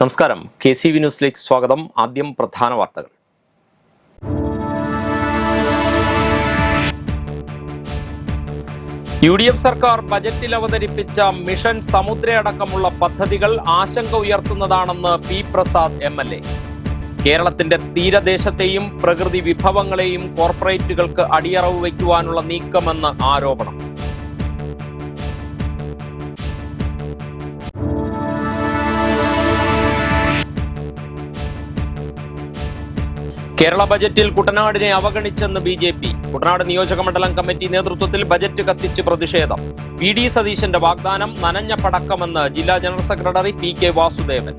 നമസ്കാരം. KCV ന്യൂസിലേക്ക് സ്വാഗതം. ആദ്യം പ്രധാന വാർത്തകൾ. UDF സർക്കാർ ബജറ്റിൽ അവതരിപ്പിച്ച മിഷൻ സമുദ്രയടക്കമുള്ള പദ്ധതികൾ ആശങ്ക ഉയർത്തുന്നതാണെന്ന് P. പ്രസാദ് MLA. കേരളത്തിന്റെ തീരദേശത്തെയും പ്രകൃതി വിഭവങ്ങളെയും കോർപ്പറേറ്റുകൾക്ക് അടിയറവ് വയ്ക്കുവാനുള്ള നീക്കമെന്ന് ആരോപണം. കേരള ബജറ്റിൽ കുട്ടനാടിനെ അവഗണിച്ചെന്ന് BJP. കുട്ടനാട് നിയോജകമണ്ഡലം കമ്മിറ്റി നേതൃത്വത്തിൽ ബജറ്റ് കത്തിച്ച് പ്രതിഷേധം. PD സതീശന്റെ വാഗ്ദാനം നനഞ്ഞ പടക്കമെന്ന് ജില്ലാ ജനറൽ സെക്രട്ടറി PK വാസുദേവൻ.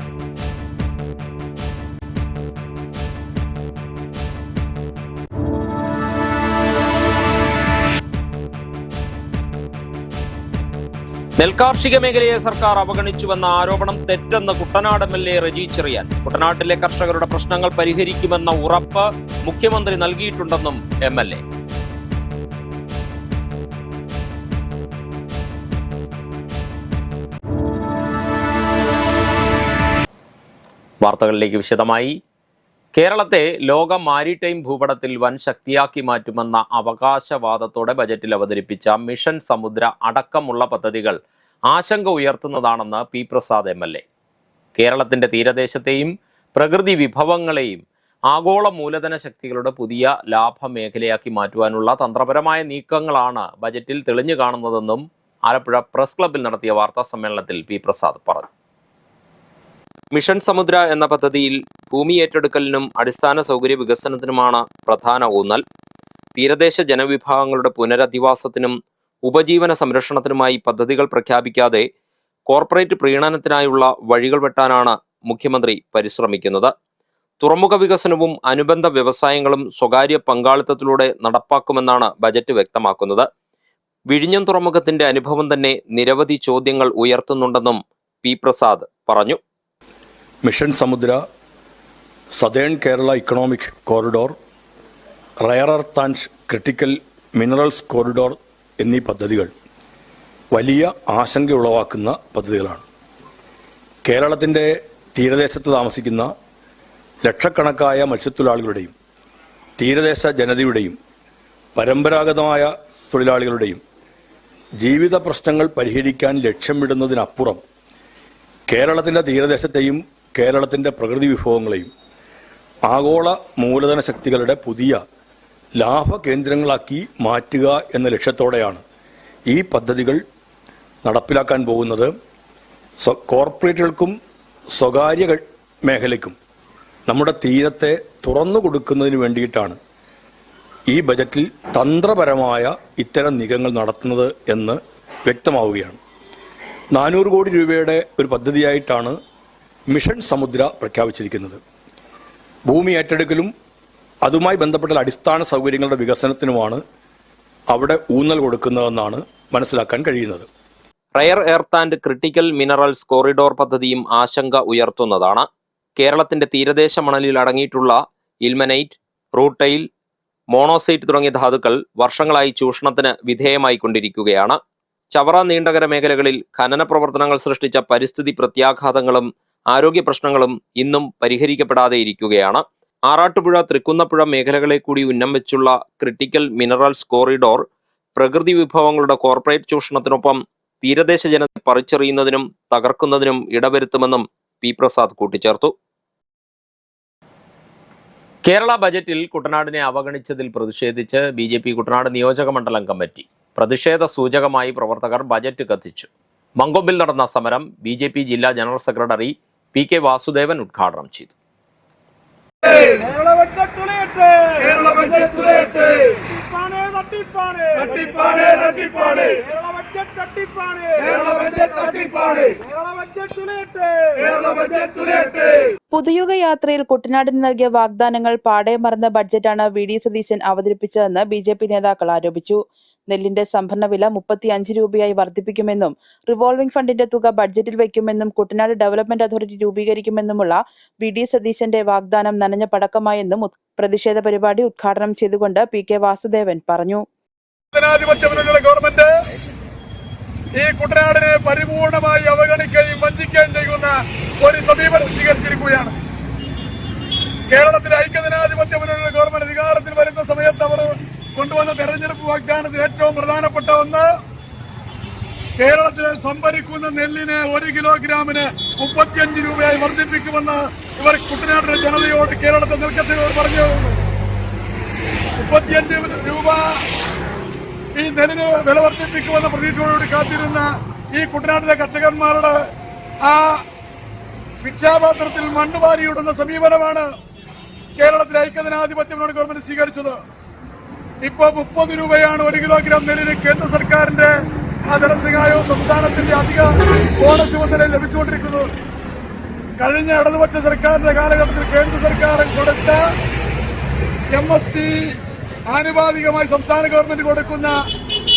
നെൽകാർഷിക മേഖലയെ സർക്കാർ അവഗണിച്ചുവെന്ന ആരോപണം തെറ്റെന്ന് കുട്ടനാട് MLA റജി ചെറിയാൻ. കുട്ടനാട്ടിലെ കർഷകരുടെ പ്രശ്നങ്ങൾ പരിഹരിക്കുമെന്ന ഉറപ്പ് മുഖ്യമന്ത്രി നൽകിയിട്ടുണ്ടെന്നും MLA. വാർത്തകളിലേക്ക് വിശദമായി. കേരളത്തെ ലോക മാരിടൈം ഭൂപടത്തിൽ വൻ ശക്തിയാക്കി മാറ്റുമെന്ന അവകാശവാദത്തോടെ ബജറ്റിൽ അവതരിപ്പിച്ച മിഷൻ സമുദ്ര അടക്കമുള്ള പദ്ധതികൾ ആശങ്ക ഉയർത്തുന്നതാണെന്ന് P. പ്രസാദ് MLA. കേരളത്തിന്റെ തീരദേശത്തെയും പ്രകൃതി വിഭവങ്ങളെയും ആഗോള മൂലധന ശക്തികളുടെ പുതിയ ലാഭമേഖലയാക്കി മാറ്റുവാനുള്ള തന്ത്രപരമായ നീക്കങ്ങളാണ് ബജറ്റിൽ തെളിഞ്ഞു കാണുന്നതെന്നും ആലപ്പുഴ പ്രസ് ക്ലബിൽ നടത്തിയ വാർത്താ സമ്മേളനത്തിൽ P. പ്രസാദ് പറഞ്ഞു. മിഷൻ സമുദ്ര എന്ന പദ്ധതിയിൽ ഭൂമി ഏറ്റെടുക്കലിനും അടിസ്ഥാന സൗകര്യ വികസനത്തിനുമാണ് പ്രധാന ഊന്നൽ. തീരദേശ ജനവിഭാഗങ്ങളുടെ പുനരധിവാസത്തിനും ഉപജീവന സംരക്ഷണത്തിനുമായി പദ്ധതികൾ പ്രഖ്യാപിക്കാതെ കോർപ്പറേറ്റ് പ്രീണനത്തിനായുള്ള വഴികൾ വെട്ടാനാണ് മുഖ്യമന്ത്രി പരിശ്രമിക്കുന്നത്. തുറമുഖ വികസനവും അനുബന്ധ വ്യവസായങ്ങളും സ്വകാര്യ പങ്കാളിത്തത്തിലൂടെ നടപ്പാക്കുമെന്നാണ് ബജറ്റ് വ്യക്തമാക്കുന്നത്. വിഴിഞ്ഞം തുറമുഖത്തിന്റെ അനുഭവം തന്നെ നിരവധി ചോദ്യങ്ങൾ ഉയർത്തുന്നുണ്ടെന്നും P. പ്രസാദ് പറഞ്ഞു. മിഷൻ സമുദ്ര, southern Kerala economic corridor, rare earth and critical minerals corridor എന്നീ പദ്ധതികൾ വലിയ ആശങ്ക ഉളവാക്കുന്ന പദ്ധതികളാണ്. കേരളത്തിൻ്റെ തീരദേശത്ത് താമസിക്കുന്ന ലക്ഷക്കണക്കായ മത്സ്യത്തൊഴിലാളികളുടെയും തീരദേശ ജനതയുടെയും പരമ്പരാഗതമായ തൊഴിലാളികളുടെയും ജീവിത പ്രശ്നങ്ങൾ പരിഹരിക്കാൻ ലക്ഷ്യമിടുന്നതിനപ്പുറം കേരളത്തിൻ്റെ തീരദേശത്തെയും കേരളത്തിൻ്റെ പ്രകൃതി വിഭവങ്ങളെയും ആഗോള മൂലധന ശക്തികളുടെ പുതിയ ലാഭകേന്ദ്രങ്ങളാക്കി മാറ്റുക എന്ന ലക്ഷ്യത്തോടെയാണ് ഈ പദ്ധതികൾ നടപ്പിലാക്കാൻ പോകുന്നത്. കോർപ്പറേറ്റുകൾക്കും സ്വകാര്യ മേഖലയ്ക്കും നമ്മുടെ തീരത്തെ തുറന്നു കൊടുക്കുന്നതിന് വേണ്ടിയിട്ടാണ് ഈ ബജറ്റിൽ തന്ത്രപരമായ ഇത്തരം നീക്കങ്ങൾ നടത്തുന്നത് എന്ന് വ്യക്തമാവുകയാണ്. 400 കോടി രൂപയുടെ ഒരു പദ്ധതിയായിട്ടാണ് മിഷൻ സമുദ്ര പ്രഖ്യാപിച്ചിരിക്കുന്നത്. ഭൂമി ഏറ്റെടുക്കലും അതുമായി ബന്ധപ്പെട്ട അടിസ്ഥാന സൗകര്യങ്ങളുടെ വികസനത്തിനുമാണ് അവിടെ ഊന്നൽ കൊടുക്കുന്നതെന്നാണ് മനസ്സിലാക്കാൻ കഴിയുന്നത്. Rare earth and critical minerals corridor പദ്ധതിയും ആശങ്ക ഉയർത്തുന്നതാണ്. കേരളത്തിന്റെ തീരദേശ മണലിൽ അടങ്ങിയിട്ടുള്ള ഇൽമനൈറ്റ്, റൂട്ടൈൽ, മോണോസൈറ്റ് തുടങ്ങിയ ധാതുക്കൾ വർഷങ്ങളായി ചൂഷണത്തിന് വിധേയമായിക്കൊണ്ടിരിക്കുകയാണ്. ചവറ, നീണ്ടകര മേഖലകളിൽ ഖനന പ്രവർത്തനങ്ങൾ സൃഷ്ടിച്ച പരിസ്ഥിതി പ്രത്യാഘാതങ്ങളും ആരോഗ്യ പ്രശ്നങ്ങളും ഇന്നും പരിഹരിക്കപ്പെടാതെ ഇരിക്കുകയാണ്. ആറാട്ടുപുഴ, തൃക്കുന്നപ്പുഴ മേഖലകളെ കൂടി ഉന്നം വെച്ചുള്ള ക്രിട്ടിക്കൽ മിനറൽസ് കോറിഡോർ പ്രകൃതി വിഭവങ്ങളുടെ കോർപ്പറേറ്റ് ചൂഷണത്തിനൊപ്പം തീരദേശ ജനതയെ പറിച്ചെറിയുന്നതിനും തകർക്കുന്നതിനും ഇടവരുത്തുമെന്നും P. പ്രസാദ് കൂട്ടിച്ചേർത്തു. കേരള ബജറ്റിൽ കുട്ടനാടിനെ അവഗണിച്ചതിൽ പ്രതിഷേധിച്ച് BJP കുട്ടനാട് നിയോജകമണ്ഡലം കമ്മിറ്റി പ്രതിഷേധ സൂചകമായി പ്രവർത്തകർ ബജറ്റ് കത്തിച്ചു. മങ്കൊമ്പിൽ നടന്ന സമരം BJP ജില്ലാ ജനറൽ സെക്രട്ടറി PK വാസുദേവൻ ഉദ്ഘാടനം ചെയ്തു. പുതുയുഗ യാത്രയിൽ കുട്ടനാടിന് നൽകിയ വാഗ്ദാനങ്ങൾ പാടെ മറന്ന ബഡ്ജറ്റാണ് VD സതീശൻ അവതരിപ്പിച്ചതെന്ന് BJP നേതാക്കൾ ആരോപിച്ചു. നെല്ലിന്റെ സംഭരണ വില 35 രൂപയായി വർദ്ധിപ്പിക്കുമെന്നും റിവോൾവിംഗ് ഫണ്ടിന്റെ തുക ബഡ്ജറ്റിൽ വയ്ക്കുമെന്നും കുട്ടനാട് ഡെവലപ്മെന്റ് അതോറിറ്റി രൂപീകരിക്കുമെന്നുമുള്ള VD സതീശന്റെ വാഗ്ദാനം നനഞ്ഞ പടക്കമായെന്നും പ്രതിഷേധ പരിപാടി ഉദ്ഘാടനം ചെയ്തുകൊണ്ട് PK വാസുദേവൻ പറഞ്ഞു. ഈ കുട്ടനാടിനെ പരിപൂർണമായി അവഗണിക്കുകയും വഞ്ചിക്കുകയും ചെയ്യുന്ന ഒരു സമീപനം സ്വീകരിച്ചിരിക്കുകയാണ്. കേരളത്തിലെ ഐക്യജനാധിപത്യ മുന്നണിയുടെ ഗവൺമെന്റ് അധികാരത്തിൽ വരുന്ന സമയത്ത് അവർ കൊണ്ടുവന്ന തെരഞ്ഞെടുപ്പ് വാഗ്ദാനത്തിൽ ഏറ്റവും പ്രധാനപ്പെട്ട ഒന്ന്, കേരളത്തിൽ സംഭരിക്കുന്ന നെല്ലിന് 1 കിലോഗ്രാമിന് 35 രൂപയായി വർദ്ധിപ്പിക്കുമെന്ന് ഇവർ കുട്ടനാട്ടിലെ ജനതയോട്, കേരളത്തെ നെൽക്കർഷകരോട് പറഞ്ഞു. 35 രൂപ ഈ നെല്ലിന് വില വർദ്ധിപ്പിക്കുമെന്ന പ്രതീക്ഷയോടുകൂടി കാത്തിരുന്ന ഈ കുട്ടനാട്ടിലെ കർഷകന്മാരുടെ ആ ഭിക്ഷാപാത്രത്തിൽ മണ്ണുവാരിയിടുന്ന സമീപനമാണ് കേരളത്തിലെ ഐക്യജനാധിപത്യ മുന്നണി ഗവൺമെന്റ് സ്വീകരിച്ചത്. ഇപ്പോ 30 രൂപയാണ് 1 കിലോഗ്രാം നെല്ലിന് കേന്ദ്ര സർക്കാരിന്റെ ആ ധനസഹായവും സംസ്ഥാനത്തിന്റെ അധിക ബോണസ് മുതൽ ലഭിച്ചുകൊണ്ടിരിക്കുന്നത്. കഴിഞ്ഞ ഇടതുപക്ഷ സർക്കാരിന്റെ കാലഘട്ടത്തിൽ കേന്ദ്ര സർക്കാർ കൊടുത്ത MSP ആനുപാതികമായി സംസ്ഥാന ഗവൺമെന്റ് കൊടുക്കുന്ന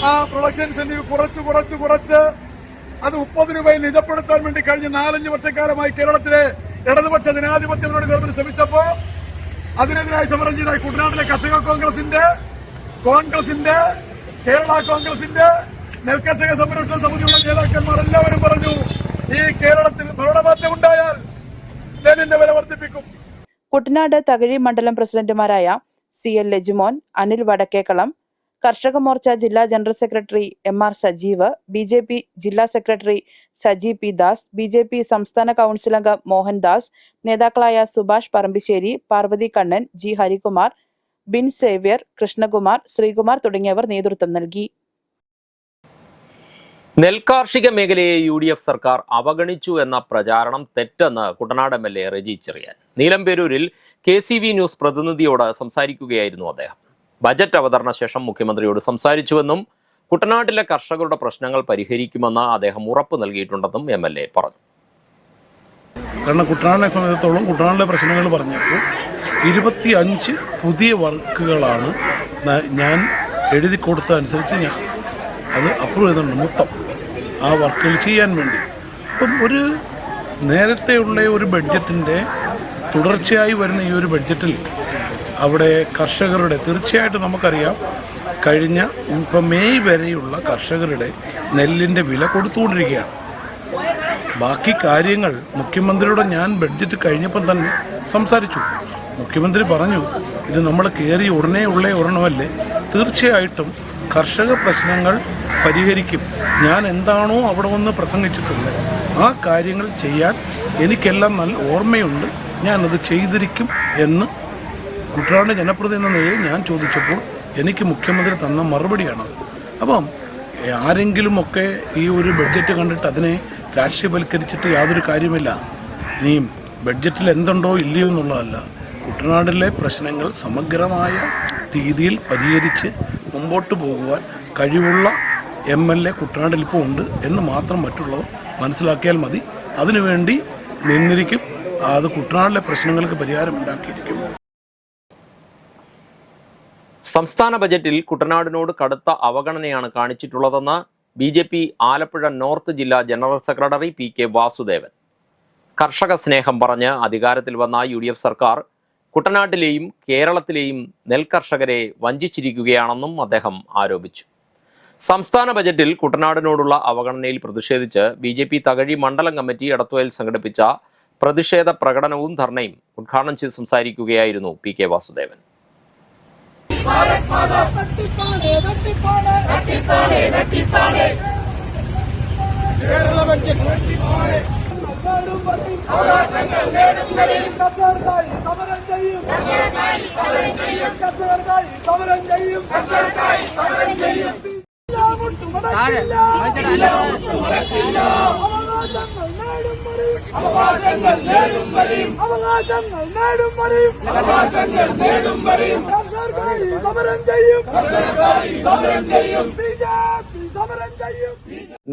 ആ പ്രൊഡക്ഷൻ ഇൻസെന്റീവ് കുറച്ച് അത് 30 രൂപയിൽ നിജപ്പെടുത്താൻ വേണ്ടി കഴിഞ്ഞ 4-5 വർഷക്കാലമായി കേരളത്തിലെ ഇടതുപക്ഷ ജനാധിപത്യ മുന്നണി ഗവൺമെന്റ് ശ്രമിച്ചപ്പോ അതിനെതിരായി സമരം ചെയ്ത കുട്ടനാട്ടിലെ കർഷക കോൺഗ്രസിന്റെ കേരള കോൺഗ്രസിന്റെ നെൽകർഷക സംരക്ഷണ സമിതിയുടെ നേതാക്കന്മാർ എല്ലാവരും പറഞ്ഞു, ഈ കേരളത്തിൽ ഭരണമാറ്റം ഉണ്ടായാൽ നെല്ലിന്റെ വില വർദ്ധിപ്പിക്കും. കുട്ടനാട് തകഴി മണ്ഡലം പ്രസിഡന്റുമാരായ CL ലജിമോൻ, അനിൽ വടക്കേക്കളം, കർഷക മോർച്ച ജില്ലാ general secretary MR Sajeev, BJP ജില്ലാ secretary Saji P Das, BJP സംസ്ഥാന കൌൺസിൽ അംഗം മോഹൻദാസ്, നേതാക്കളായ സുഭാഷ് പറമ്പിശ്ശേരി, പാർവതി കണ്ണൻ, G ഹരികുമാർ, ബിൻ സേവ്യർ, കൃഷ്ണകുമാർ, ശ്രീകുമാർ തുടങ്ങിയവർ നേതൃത്വം നൽകി. നെൽകാർഷിക മേഖലയെ UDF സർക്കാർ അവഗണിച്ചു എന്ന പ്രചാരണം തെറ്റെന്ന് കുട്ടനാട് MLA റെജി ചെറിയാൻ. നീലംപേരൂരിൽ KCV ന്യൂസ് പ്രതിനിധിയോട് സംസാരിക്കുകയായിരുന്നു അദ്ദേഹം. ബജറ്റ് അവതരണ ശേഷം മുഖ്യമന്ത്രിയോട് സംസാരിച്ചുവെന്നും കുട്ടനാട്ടിലെ കർഷകരുടെ പ്രശ്നങ്ങൾ പരിഹരിക്കുമെന്ന് അദ്ദേഹം ഉറപ്പ് നൽകിയിട്ടുണ്ടെന്നും MLA പറഞ്ഞു. കാരണം കുട്ടനാടിനെ സംബന്ധിച്ചിടത്തോളം കുട്ടനാടിലെ പ്രശ്നങ്ങൾ പറഞ്ഞപ്പോൾ 25 പുതിയ വർക്കുകളാണ് ഞാൻ എഴുതി കൊടുത്തതനുസരിച്ച് ഞാൻ അത് അപ്രൂവ് ചെയ്തിട്ടുണ്ട്. മൊത്തം ആ വർക്കുകൾ ചെയ്യാൻ വേണ്ടി അപ്പം ഒരു നേരത്തെയുള്ള ഒരു ബഡ്ജറ്റിൻ്റെ തുടർച്ചയായി വരുന്ന ഈ ഒരു ബഡ്ജറ്റിൽ അവിടെ കർഷകരുടെ തീർച്ചയായിട്ടും നമുക്കറിയാം കഴിഞ്ഞ ഇപ്പം മെയ് വരെയുള്ള കർഷകരുടെ നെല്ലിൻ്റെ വില കൊടുത്തുകൊണ്ടിരിക്കുകയാണ്. ബാക്കി കാര്യങ്ങൾ മുഖ്യമന്ത്രിയോട് ഞാൻ ബഡ്ജറ്റ് കഴിഞ്ഞപ്പം തന്നെ സംസാരിച്ചു. മുഖ്യമന്ത്രി പറഞ്ഞു, ഇത് നമ്മൾ കയറി ഒരെണ്ണമല്ലേ, തീർച്ചയായിട്ടും കർഷക പ്രശ്നങ്ങൾ പരിഹരിക്കും. ഞാൻ എന്താണോ അവിടെ വന്ന് പ്രസംഗിച്ചിട്ടുള്ളത് ആ കാര്യങ്ങൾ ചെയ്യാൻ എനിക്കെല്ലാം നല്ല ഓർമ്മയുണ്ട്, ഞാനത് ചെയ്തിരിക്കും എന്ന് കുട്ടനാട് ജനപ്രതിനിധി എന്ന നിലയിൽ ഞാൻ ചോദിച്ചപ്പോൾ എനിക്ക് മുഖ്യമന്ത്രി തന്ന മറുപടിയാണത്. അപ്പം ആരെങ്കിലുമൊക്കെ ഈ ഒരു ബഡ്ജറ്റ് കണ്ടിട്ട് അതിനെ രാഷ്ട്രീയവൽക്കരിച്ചിട്ട് യാതൊരു കാര്യമില്ല. ഇനിയും ബഡ്ജറ്റിൽ എന്തുണ്ടോ ഇല്ലയോ എന്നുള്ളതല്ല, കുട്ടനാടിലെ പ്രശ്നങ്ങൾ സമഗ്രമായ രീതിയിൽ പരിഹരിച്ച് മുമ്പോട്ട് പോകുവാൻ കഴിവുള്ള MLA കുട്ടനാട്ടിൽ ഇപ്പോൾ ഉണ്ട് എന്ന് മാത്രം മറ്റുള്ളവർ മനസ്സിലാക്കിയാൽ മതി. അതിനുവേണ്ടി നിന്നിരിക്കും. അത് കുട്ടനാട്ടിലെ പ്രശ്നങ്ങൾക്ക് പരിഹാരമുണ്ടാക്കിയിരിക്കും. സംസ്ഥാന ബജറ്റിൽ കുട്ടനാടിനോട് കടുത്ത അവഗണനയാണ് കാണിച്ചിട്ടുള്ളതെന്ന് BJP ആലപ്പുഴ നോർത്ത് ജില്ലാ ജനറൽ സെക്രട്ടറി PK വാസുദേവൻ. കർഷക സ്നേഹം പറഞ്ഞ് അധികാരത്തിൽ വന്ന UDF സർക്കാർ കുട്ടനാട്ടിലെയും കേരളത്തിലെയും നെൽകർഷകരെ വഞ്ചിച്ചിരിക്കുകയാണെന്നും അദ്ദേഹം ആരോപിച്ചു. സംസ്ഥാന ബജറ്റിൽ കുട്ടനാടിനോടുള്ള അവഗണനയിൽ പ്രതിഷേധിച്ച് BJP തകഴി മണ്ഡലം കമ്മിറ്റി എടത്വയിൽ സംഘടിപ്പിച്ച പ്രതിഷേധ പ്രകടനവും ധർണയും ഉദ്ഘാടനം ചെയ്ത് സംസാരിക്കുകയായിരുന്നു PK വാസുദേവൻ.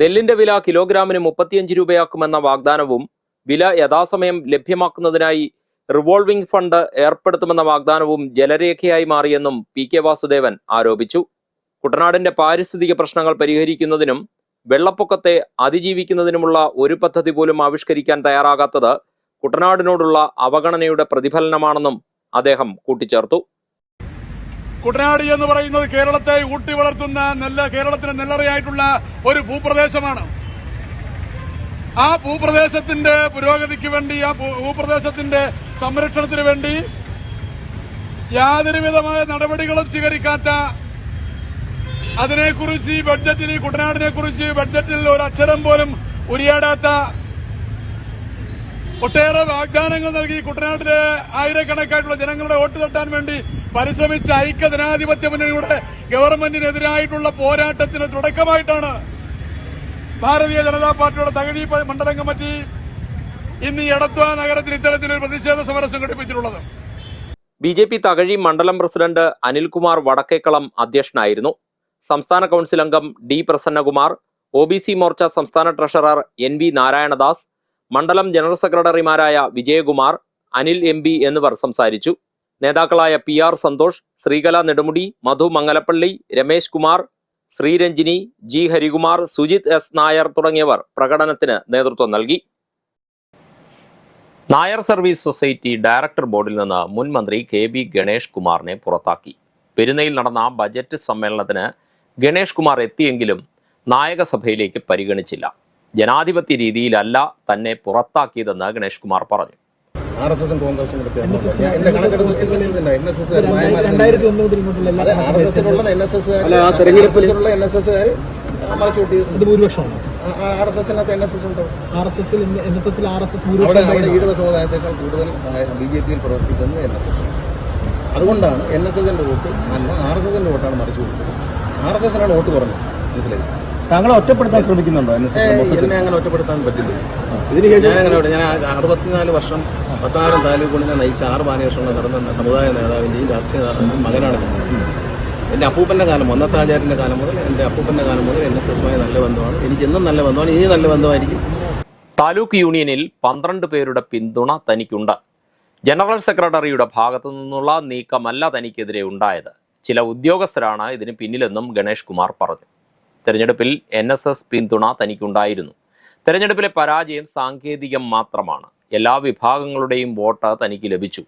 നെല്ലിന്റെ വില കിലോഗ്രാമിന് 35 രൂപയാക്കുമെന്ന വാഗ്ദാനവും വില യഥാസമയം ലഭ്യമാക്കുന്നതിനായി റിവോൾവിംഗ് ഫണ്ട് ഏർപ്പെടുത്തുമെന്ന വാഗ്ദാനവും ജലരേഖയായി മാറിയെന്നും PK വാസുദേവൻ ആരോപിച്ചു. കുട്ടനാടിന്റെ പാരിസ്ഥിതിക പ്രശ്നങ്ങൾ പരിഹരിക്കുന്നതിനും വെള്ളപ്പൊക്കത്തെ അതിജീവിക്കുന്നതിനുമുള്ള ഒരു പദ്ധതി പോലും ആവിഷ്കരിക്കാൻ തയ്യാറാകാത്തത് കുട്ടനാടിനോടുള്ള അവഗണനയുടെ പ്രതിഫലനമാണെന്നും അദ്ദേഹം കൂട്ടിച്ചേർത്തു. കുട്ടനാട് എന്ന് പറയുന്നത് കേരളത്തെ ഊട്ടി വളർത്തുന്ന കേരളത്തിന് നെല്ലറയായിട്ടുള്ള ഒരു ഭൂപ്രദേശമാണ്. ആ ഭൂപ്രദേശത്തിന്റെ പുരോഗതിക്ക് വേണ്ടി, ആ ഭൂപ്രദേശത്തിന്റെ സംരക്ഷണത്തിന് വേണ്ടി യാതൊരുവിധമായ നടപടികളും സ്വീകരിക്കാത്ത, അതിനെക്കുറിച്ച് ഈ ബഡ്ജറ്റിൽ, ഈ കുട്ടനാടിനെ കുറിച്ച് ബഡ്ജറ്റിൽ ഒരു അക്ഷരം പോലും ഉരിയാടാത്ത, ഒട്ടേറെ വാഗ്ദാനങ്ങൾ നൽകി കുട്ടനാട്ടിലെ ആയിരക്കണക്കായിട്ടുള്ള ജനങ്ങളുടെ വോട്ട് തട്ടാൻ വേണ്ടി പരിശ്രമിച്ച ഐക്യ ജനാധിപത്യ മുന്നണിയുടെ ഗവൺമെന്റിനെതിരായിട്ടുള്ള പോരാട്ടത്തിന് തുടക്കമായിട്ടാണ് ഭാരതീയ ജനതാ പാർട്ടിയുടെ തകഴി മണ്ഡലം കമ്മിറ്റി ഇന്ന് ഈ എടത്വ നഗരത്തിൽ ഇത്തരത്തിലൊരു പ്രതിഷേധ സമരം സംഘടിപ്പിച്ചിട്ടുള്ളത്. BJP തകഴി മണ്ഡലം പ്രസിഡന്റ് അനിൽകുമാർ വടക്കേക്കളം അധ്യക്ഷനായിരുന്നു. സംസ്ഥാന കൗൺസിൽ അംഗം D. പ്രസന്നകുമാർ, OBC മോർച്ച സംസ്ഥാന ട്രഷറർ NV നാരായണദാസ്, മണ്ഡലം ജനറൽ സെക്രട്ടറിമാരായ വിജയകുമാർ, അനിൽ MP എന്നിവർ സംസാരിച്ചു. നേതാക്കളായ PR സന്തോഷ്, ശ്രീകല നെടുമുടി, മധു മംഗലപ്പള്ളി, രമേശ് കുമാർ, ശ്രീരഞ്ജിനി, G. ഹരികുമാർ, സുജിത് S. നായർ തുടങ്ങിയവർ പ്രകടനത്തിന് നേതൃത്വം നൽകി. നായർ സർവീസ് സൊസൈറ്റി ഡയറക്ടർ ബോർഡിൽ നിന്ന് മുൻ മന്ത്രി KB ഗണേഷ് കുമാറിനെ പുറത്താക്കി. പെരുന്നയിൽ നടന്ന ബജറ്റ് സമ്മേളനത്തിന് ഗണേഷ് കുമാർ എത്തിയെങ്കിലും നായകസഭയിലേക്ക് പരിഗണിച്ചില്ല. ജനാധിപത്യ രീതിയിലല്ല തന്നെ പുറത്താക്കിയതെന്ന് ഗണേഷ് കുമാർ പറഞ്ഞു. RSSും കോൺഗ്രസും ഈഴവ സമുദായത്തെക്കാൾ കൂടുതൽ BJPയിൽ പ്രവർത്തിക്കുന്നത് NSS. അതുകൊണ്ടാണ് NSSന്റെ വോട്ട് അല്ല RSSന്റെ വോട്ടാണ് മറിച്ചു കൊടുത്തത്. RSSനാണ് വോട്ട് കുറഞ്ഞത്. മനസ്സിലായി? താങ്കളെ ഒറ്റപ്പെടുത്താൻ ശ്രമിക്കുന്നുണ്ടോ? എന്നെ അങ്ങനെ ഒറ്റപ്പെടുത്താൻ പറ്റില്ല. ഞാൻ 64 വർഷം 16 താലൂക്കുകളിനെ നയിച്ച 6 ബാലകൃഷ്ണനെ നടന്ന സമുദായ നേതാവിൻ്റെയും രാഷ്ട്രീയ നേതാവിൻ്റെയും മകനാണ് ഞാൻ. എൻ്റെ അപ്പൂപ്പൻ്റെ കാലം, ഒന്നത്താചാര്യൻ്റെ കാലം മുതൽ, എൻ്റെ അപ്പൂപ്പൻ്റെ കാലം മുതൽ NSSുമായി നല്ല ബന്ധമാണ്. എനിക്ക് എന്നും നല്ല ബന്ധമാണ്, ഇനി നല്ല ബന്ധമായിരിക്കും. താലൂക്ക് യൂണിയനിൽ 12 പേരുടെ പിന്തുണ തനിക്കുണ്ട്. ജനറൽ സെക്രട്ടറിയുടെ ഭാഗത്തു നിന്നുള്ള നീക്കമല്ല തനിക്കെതിരെ ഉണ്ടായത്. ചില ഉദ്യോഗസ്ഥരാണ് ഇതിന് പിന്നിലെന്നും ഗണേഷ് കുമാർ പറഞ്ഞു. തെരഞ്ഞെടുപ്പിൽ NSS പിന്തുണ തനിക്കുണ്ടായിരുന്നു. തെരഞ്ഞെടുപ്പിലെ പരാജയം സാങ്കേതികം മാത്രമാണ്. എല്ലാ വിഭാഗങ്ങളുടെയും വോട്ട് തനിക്ക് ലഭിച്ചു.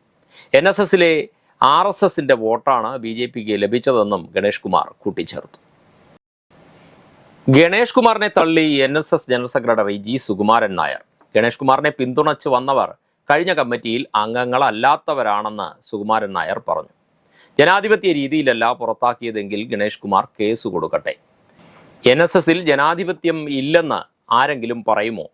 NSSലെ RSSന്റെ വോട്ടാണ് BJPക്ക് ലഭിച്ചതെന്നും ഗണേഷ് കുമാർ കൂട്ടിച്ചേർത്തു. ഗണേഷ് കുമാറിനെ തള്ളി NSS general secretary G. Sukumaran Nair. Ganesh കുമാറിനെ പിന്തുണച്ച് വന്നവർ കഴിഞ്ഞ കമ്മിറ്റിയിൽ അംഗങ്ങളല്ലാത്തവരാണെന്ന് സുകുമാരൻ നായർ പറഞ്ഞു. ജനാധിപത്യ രീതിയിലല്ല പുറത്താക്കിയതെങ്കിൽ ഗണേഷ് കുമാർ കേസ് കൊടുക്കട്ടെ. NSSൽ ജനാധിപത്യം ഇല്ലെന്ന് ആരെങ്കിലും പറയുമോ?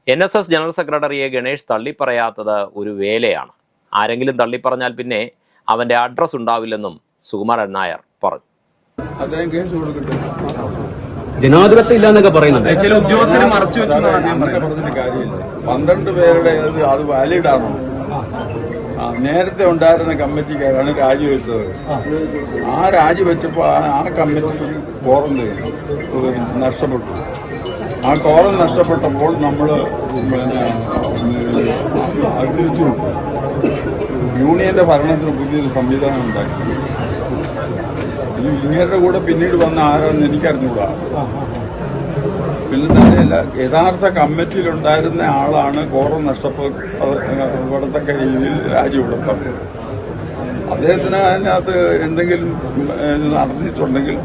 NSS ജനറൽ സെക്രട്ടറിയെ ഗണേഷ് തള്ളിപ്പറയാത്തത് ഒരു വേലയാണ്. ആരെങ്കിലും തള്ളിപ്പറഞ്ഞാൽ പിന്നെ അവന്റെ അഡ്രസ് ഉണ്ടാവില്ലെന്നും സുകുമാരൻ നായർ പറഞ്ഞു. ജനാധിപത്യം ഇല്ലാന്നൊക്കെ പറയുന്നുണ്ട്. ചില ഉദ്യോഗസ്ഥരെ മറച്ചു വെച്ചു പറഞ്ഞിട്ട് കാര്യമില്ല. 12 പേരുടെ അത് വാലിഡ് ആണോ? നേരത്തെ ഉണ്ടായിരുന്ന കമ്മിറ്റിക്കാരാണ് രാജിവെച്ചത്. ആ രാജിവെച്ചപ്പോൾ ആ കമ്മിറ്റി കോറം നഷ്ടപ്പെട്ടു. ആ കോറം നഷ്ടപ്പെട്ടപ്പോൾ നമ്മൾ തിരിച്ചു യൂണിയന്റെ ഭരണത്തിന് പുതിയൊരു സംവിധാനം ഉണ്ടാക്കി. ഇങ്ങരുടെ കൂടെ പിന്നീട് വന്ന ആരാന്ന് എനിക്കറിഞ്ഞുകൂടാ. പിന്നെ തന്നെയല്ല, യഥാർത്ഥ കമ്മിറ്റിയിലുണ്ടായിരുന്ന ആളാണ് കോറം നഷ്ടപ്പെടത്തക്ക രീതിയിൽ രാജിവിടുന്നത്. അദ്ദേഹത്തിന് അതിനകത്ത് എന്തെങ്കിലും നടന്നിട്ടുണ്ടെങ്കിൽ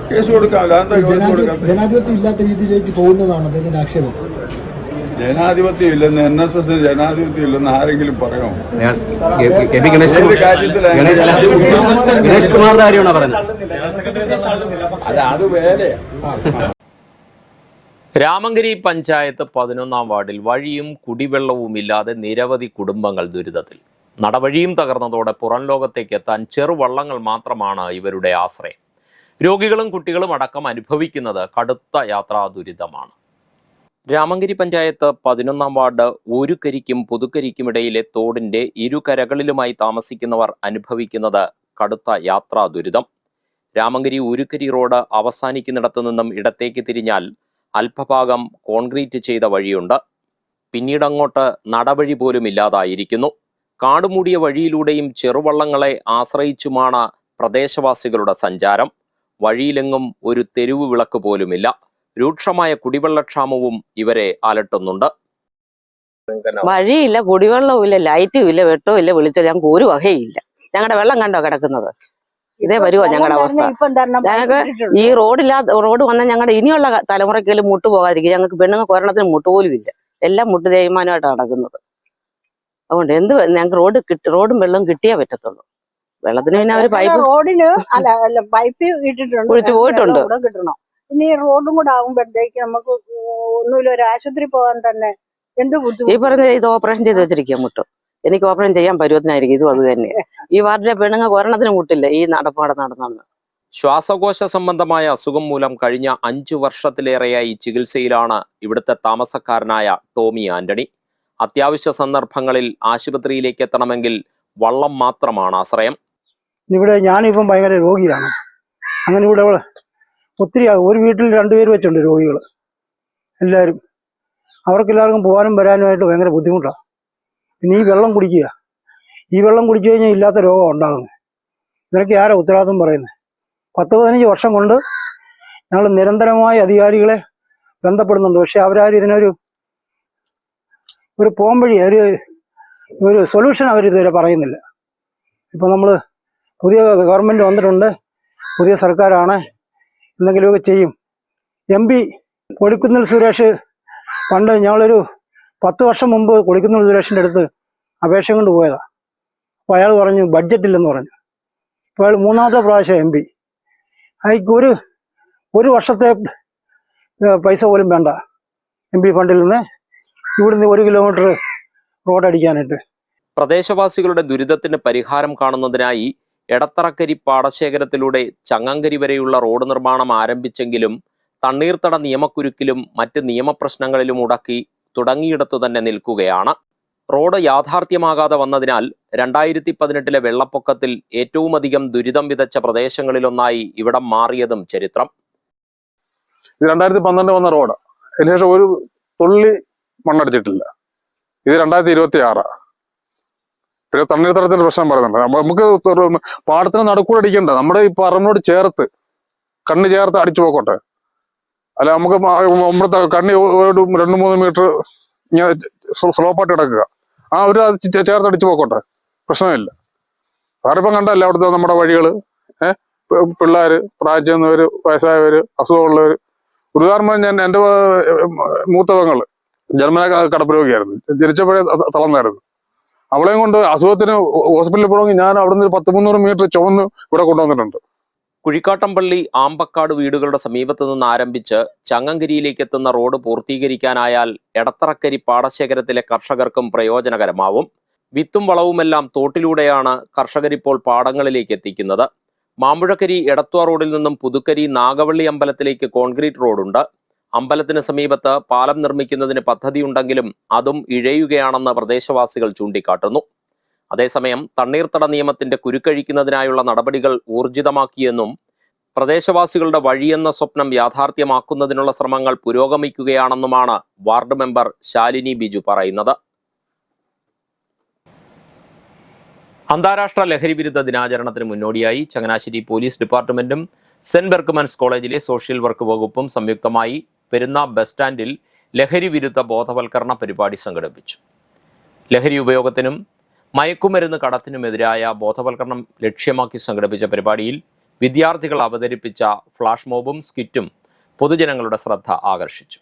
കേസ് കൊടുക്കാമല്ലോ. എന്താ കേസ് കൊടുക്കാം? ജനാധിപത്യം ഇല്ലാത്ത രീതിയിലേക്ക് പോകുന്നതാണ് അദ്ദേഹത്തിന്റെ ആക്ഷേപം. ജനാധിപത്യം ഇല്ലെന്ന് NSSന് ജനാധിപത്യം ഇല്ലെന്ന് ആരെങ്കിലും പറയുമോ? അത് വേലയാണ്. രാമങ്കരി പഞ്ചായത്ത് 11-ാം വാർഡിൽ വഴിയും കുടിവെള്ളവും ഇല്ലാതെ നിരവധി കുടുംബങ്ങൾ ദുരിതത്തിൽ. നടവഴിയും തകർന്നതോടെ പുറം ലോകത്തേക്ക് എത്താൻ ചെറുവള്ളങ്ങൾ മാത്രമാണ് ഇവരുടെ ആശ്രയം. രോഗികളും കുട്ടികളും അടക്കം അനുഭവിക്കുന്നത് കടുത്ത യാത്രാ ദുരിതമാണ്. രാമങ്കരി പഞ്ചായത്ത് 11-ാം വാർഡ് ഊരുകരിക്കും പുതുക്കരിക്കുമിടയിലെ തോടിന്റെ ഇരുകരകളിലുമായി താമസിക്കുന്നവർ അനുഭവിക്കുന്നത് കടുത്ത യാത്രാ ദുരിതം. രാമങ്കരി ഊരുക്കരി റോഡ് അവസാനിക്കുന്നിടത്തു നിന്നും ഇടത്തേക്ക് തിരിഞ്ഞാൽ അല്പഭാഗം കോൺക്രീറ്റ് ചെയ്ത വഴിയുണ്ട്. പിന്നീടങ്ങോട്ട് നടവഴി പോലും ഇല്ലാതായിരിക്കുന്നു. കാടുമൂടിയ വഴിയിലൂടെയും ചെറുവള്ളങ്ങളെ ആശ്രയിച്ചുമാണ് പ്രദേശവാസികളുടെ സഞ്ചാരം. വഴിയിലെങ്ങും ഒരു തെരുവ് വിളക്ക് പോലുമില്ല. രൂക്ഷമായ കുടിവെള്ളക്ഷാമവും ഇവരെ അലട്ടുന്നുണ്ട്. വഴിയില്ല, കുടിവെള്ളവും ഇല്ല, ലൈറ്റും ഇല്ല, വെട്ടവും ഇല്ല, വിളിച്ചോ ഞങ്ങൾക്ക് ഒരു വകയില്ല. ഞങ്ങളുടെ വെള്ളം കണ്ടോ കിടക്കുന്നത്? ഇതേ വരുമോ ഞങ്ങളുടെ അവസ്ഥ? ഞങ്ങൾക്ക് ഈ റോഡ് വന്നാൽ ഞങ്ങളുടെ ഇനിയുള്ള തലമുറയ്ക്കെങ്കിലും മുട്ട് പോകാതിരിക്കും. ഞങ്ങൾക്ക് പെണ്ണുങ്ങൾക്ക് ഒരെണ്ണത്തിന് മുട്ട് പോലും ഇല്ല. എല്ലാം മുട്ട് തേയ്മാനമായിട്ട് നടക്കുന്നത്. അതുകൊണ്ട് ഞങ്ങൾക്ക് റോഡും വെള്ളവും കിട്ടിയേ പറ്റത്തുള്ളൂ. വെള്ളത്തിന് പിന്നെ അവർ പൈപ്പ് റോഡിന് പൈപ്പ് ഇട്ടിട്ടുണ്ട്, കുഴിച്ചു പോയിട്ടുണ്ട്. കിട്ടണം. ഇനി റോഡും കൂടെ ആകുമ്പോഴത്തേക്ക് നമുക്ക് ഒന്നുമില്ല, ഒരു ആശുപത്രി പോകാൻ തന്നെ എന്ത് ബുദ്ധിമുട്ട്. ഈ പറഞ്ഞ ഇത് ഓപ്പറേഷൻ ചെയ്ത് വെച്ചിരിക്കുക മുട്ട്. എനിക്ക് ഓപ്പറേഷൻ ചെയ്യാൻ പരുവത്തിനായിരിക്കും. ഇതും അത് തന്നെ. ഈ വാർഡിലെ പെണ്ണുങ്ങൾക്ക് ഒരെണ്ണത്തിന് മുട്ടില്ല ഈ നടപ്പാടെ നടന്നു. ശ്വാസകോശ സംബന്ധമായ അസുഖം മൂലം കഴിഞ്ഞ 5 വർഷത്തിലേറെയായി ചികിത്സയിലാണ് ഇവിടുത്തെ താമസക്കാരനായ ടോമി ആന്റണി. അത്യാവശ്യ സന്ദർഭങ്ങളിൽ ആശുപത്രിയിലേക്ക് എത്തണമെങ്കിൽ വള്ളം മാത്രമാണ് ആശ്രയം. ഇവിടെ ഞാനിപ്പം ഭയങ്കര രോഗിയാണ്. അങ്ങനെ ഇവിടെ ഒത്തിരി ഒരു വീട്ടിൽ 2 പേര് വെച്ചുണ്ട് രോഗികൾ. എല്ലാവരും അവർക്കെല്ലാവർക്കും പോകാനും വരാനുമായിട്ട് ഭയങ്കര ബുദ്ധിമുട്ടാണ്. പിന്നെ ഈ വെള്ളം കുടിക്കുക, ഈ വെള്ളം കുടിച്ചു കഴിഞ്ഞാൽ ഇല്ലാത്ത രോഗം ഉണ്ടാകുന്നത്. ഇതിനൊക്കെ ആരാ ഉത്തരവാദിത്വം പറയുന്നത്? 10-15 വർഷം കൊണ്ട് ഞങ്ങൾ നിരന്തരമായി അധികാരികളെ ബന്ധപ്പെടുന്നുണ്ട്. പക്ഷെ അവരാരും ഇതിനൊരു പോംവഴി, ഒരു സൊല്യൂഷൻ അവരിതുവരെ പറയുന്നില്ല. ഇപ്പം നമ്മൾ പുതിയ ഗവൺമെൻറ് വന്നിട്ടുണ്ട്, പുതിയ സർക്കാരാണ്, എന്തെങ്കിലുമൊക്കെ ചെയ്യും. MP കൊടിക്കുന്നിൽ സുരേഷ് പണ്ട് ഞങ്ങളൊരു 10 വർഷം മുമ്പ് കൊടിക്കുന്നിൽ സുരേഷിൻ്റെ അടുത്ത് അപേക്ഷ കൊണ്ട് പോയതാണ്. അപ്പോൾ അയാൾ പറഞ്ഞു ബഡ്ജറ്റില്ലെന്ന് പറഞ്ഞു. അപ്പോൾ അയാൾ 3ാമത്തെ പ്രാവശ്യം MP. അയാൾക്ക് ഒരു വർഷത്തെ പൈസ പോലും വേണ്ട MP ഫണ്ടിൽ നിന്ന് ഇവിടുന്ന് 1 കിലോമീറ്റർ റോഡ് അടിക്കാനായിട്ട്. പ്രദേശവാസികളുടെ ദുരിതത്തിന് പരിഹാരം കാണുന്നതിനായി എടത്തറക്കരി പാടശേഖരത്തിലൂടെ ചങ്ങങ്കരി വരെയുള്ള റോഡ് നിർമ്മാണം ആരംഭിച്ചെങ്കിലും തണ്ണീർത്തട നിയമക്കുരുക്കിലും മറ്റ് നിയമപ്രശ്നങ്ങളിലും മുടക്കി തുടങ്ങിയിടത്തു തന്നെ നിൽക്കുകയാണ്. റോഡ് യാഥാർത്ഥ്യമാകാതെ വന്നതിനാൽ 2018 വെള്ളപ്പൊക്കത്തിൽ ഏറ്റവുമധികം ദുരിതം വിതച്ച പ്രദേശങ്ങളിലൊന്നായി ഇവിടം മാറിയതും ചരിത്രം. 2012 വന്ന റോഡ് അതിനുശേഷം ഒരു തുള്ളി മണ്ണടിച്ചിട്ടില്ല. ഇത് 2026. പിന്നെ തണ്ണീർത്തടത്തിന്റെ പ്രശ്നം പറയുന്നുണ്ട്. നമുക്ക് പാടത്തിന് നടുക്കൂടെ അടിക്കണ്ട, നമ്മുടെ ഈ പറമ്പിനോട് ചേർത്ത് കണ്ണ് ചേർത്ത് അടിച്ചു പോക്കോട്ടെ. അല്ല നമുക്ക് നമ്മുടെ കണ്ണി 2-3 മീറ്റർ ഇങ്ങനെ സ്ലോപ്പായിട്ട് കിടക്കുക, ഒരു ചേർത്ത് അടിച്ചു പോക്കോട്ടെ, പ്രശ്നമില്ല. സാറിപ്പം കണ്ടല്ലേ അവിടുത്തെ നമ്മുടെ വഴികള്, പിള്ളേര്, പ്രായം ചെന്നവര്, വയസ്സായവര്, അസുഖമുള്ളവര്. ഒരു ഉദാഹരണം, ഞാൻ എൻ്റെ മൂത്ത പെങ്ങള് ജന്മന കടപ്പ് രോഗിയായിരുന്നു. ജനിച്ചപ്പോഴേ തളർന്നായിരുന്നു. അവളെയും കൊണ്ട് അസുഖത്തിന് ഹോസ്പിറ്റലിൽ പോകണമെങ്കിൽ ഞാൻ അവിടെ നിന്ന് 100-300 മീറ്റർ ചുവന്ന് ഇവിടെ കൊണ്ടുവന്നിട്ടുണ്ട്. കുഴിക്കാട്ടമ്പള്ളി ആമ്പക്കാട് വീടുകളുടെ സമീപത്തു നിന്ന് ആരംഭിച്ച് ചങ്ങങ്കരിയിലേക്ക് എത്തുന്ന റോഡ് പൂർത്തീകരിക്കാനായാൽ എടത്തറക്കരി പാടശേഖരത്തിലെ കർഷകർക്കും പ്രയോജനകരമാവും. വിത്തും വളവുമെല്ലാം തോട്ടിലൂടെയാണ് കർഷകരിപ്പോൾ പാടങ്ങളിലേക്ക് എത്തിക്കുന്നത്. മാമ്പുഴക്കരി എടത്വ റോഡിൽ നിന്നും പുതുക്കരി നാഗവള്ളി അമ്പലത്തിലേക്ക് കോൺക്രീറ്റ് റോഡുണ്ട്. അമ്പലത്തിന് സമീപത്ത് പാലം നിർമ്മിക്കുന്നതിന് പദ്ധതിയുണ്ടെങ്കിലും അതും ഇഴയുകയാണെന്ന് പ്രദേശവാസികൾ ചൂണ്ടിക്കാട്ടുന്നു. അതേസമയം തണ്ണീർത്തട നിയമത്തിന്റെ കുരുക്കഴിക്കുന്നതിനായുള്ള നടപടികൾ ഊർജിതമാക്കിയെന്നും പ്രദേശവാസികളുടെ വഴിയെന്ന സ്വപ്നം യാഥാർത്ഥ്യമാക്കുന്നതിനുള്ള ശ്രമങ്ങൾ പുരോഗമിക്കുകയാണെന്നുമാണ് വാർഡ് മെമ്പർ ശാലിനി ബിജു പറയുന്നത്. അന്താരാഷ്ട്ര ലഹരിവിരുദ്ധ ദിനാചരണത്തിന് മുന്നോടിയായി ചങ്ങനാശ്ശേരി പോലീസ് ഡിപ്പാർട്ട്മെന്റും സെന്റ് ബെർക്ക്മൻസ് കോളേജിലെ സോഷ്യൽ വർക്ക് വകുപ്പും സംയുക്തമായി പെരുന്ന ബസ് സ്റ്റാൻഡിൽ ലഹരി വിരുദ്ധ ബോധവൽക്കരണ പരിപാടി സംഘടിപ്പിച്ചു. ലഹരി ഉപയോഗത്തിനും മയക്കുമരുന്ന് കടത്തിനുമെതിരായ ബോധവൽക്കരണം ലക്ഷ്യമാക്കി സംഘടിപ്പിച്ച പരിപാടിയിൽ വിദ്യാർത്ഥികൾ അവതരിപ്പിച്ച ഫ്ലാഷ് മോബും സ്കിറ്റും പൊതുജനങ്ങളുടെ ശ്രദ്ധ ആകർഷിച്ചു.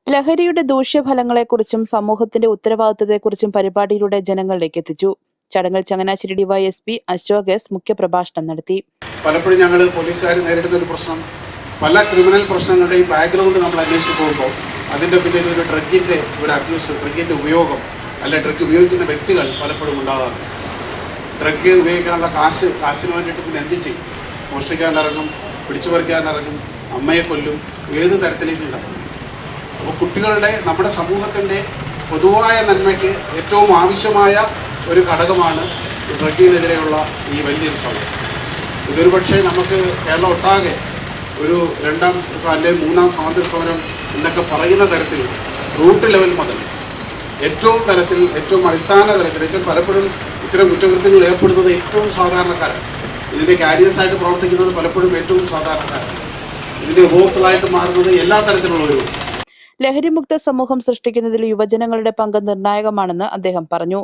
ലഹരിയുടെ ദൂഷ്യഫലങ്ങളെക്കുറിച്ചും സമൂഹത്തിന്റെ ഉത്തരവാദിത്തത്തെക്കുറിച്ചും പരിപാടിയിലൂടെ ജനങ്ങളിലേക്ക് എത്തിച്ചു. ചടങ്ങിൽ ചങ്ങനാശ്ശേരി DYSP അശോക് S മുഖ്യപ്രഭാഷണം നടത്തി. പലപ്പോഴും ഞങ്ങൾ പോലീസുകാർ നേരിടുന്ന ഒരു പ്രശ്നം, പല ക്രിമിനൽ പ്രശ്നങ്ങളുടെയും ബാക്ക്ഗ്രൗണ്ട് നമ്മൾ അന്വേഷിച്ച് പോകുമ്പോൾ അതിൻ്റെ പിന്നിൽ ഒരു ഡ്രഗിൻ്റെ ഒരു അബ്യൂസ്, ഡ്രഗിൻ്റെ ഉപയോഗം, അല്ല ഡ്രഗ് ഉപയോഗിക്കുന്ന വ്യക്തികൾ പലപ്പോഴും ഉണ്ടാകാറുണ്ട്. ഡ്രഗ് ഉപയോഗിക്കാനുള്ള കാശിന് വേണ്ടിയിട്ട് പിന്നെ എന്ത് ചെയ്യും? മോഷ്ടിക്കാനിറങ്ങും, പിടിച്ചു പറിക്കാൻ ഇറങ്ങും, അമ്മയെ കൊല്ലും, ഏത് തരത്തിലേക്ക് കിടക്കും. അപ്പോൾ കുട്ടികളുടെ നമ്മുടെ സമൂഹത്തിൻ്റെ പൊതുവായ നന്മയ്ക്ക് ഏറ്റവും ആവശ്യമായ ഒരു ഘടകമാണ് ഡ്രഗിനെതിരെയുള്ള ഈ വലിയൊരു സമരം. ഇതൊരു പക്ഷേ നമുക്ക് കേരളം ഒട്ടാകെ ഒരു 2ാം അല്ലെങ്കിൽ 3ാം സ്വാതന്ത്ര്യ സമരം എന്നൊക്കെ പറയുന്ന തരത്തിൽ റൂട്ട് ലെവൽ മുതൽ ഏറ്റവും തലത്തിൽ, ഏറ്റവും അടിസ്ഥാന തലത്തിൽ വെച്ചാൽ പലപ്പോഴും ഇത്തരം കുറ്റകൃത്യങ്ങളിൽ ഏർപ്പെടുന്നത് ഏറ്റവും സാധാരണക്കാരാണ്. ഇതിൻ്റെ കാരിയേഴ്സായിട്ട് പ്രവർത്തിക്കുന്നത് പലപ്പോഴും ഏറ്റവും സാധാരണക്കാരാണ്. ഇതിൻ്റെ ഉപഭോക്താവായിട്ട് മാറുന്നത് എല്ലാ തരത്തിലുള്ളവരും. ലഹരിമുക്ത സമൂഹം സൃഷ്ടിക്കുന്നതിൽ യുവജനങ്ങളുടെ പങ്ക് നിർണായകമാണെന്ന് അദ്ദേഹം പറഞ്ഞു.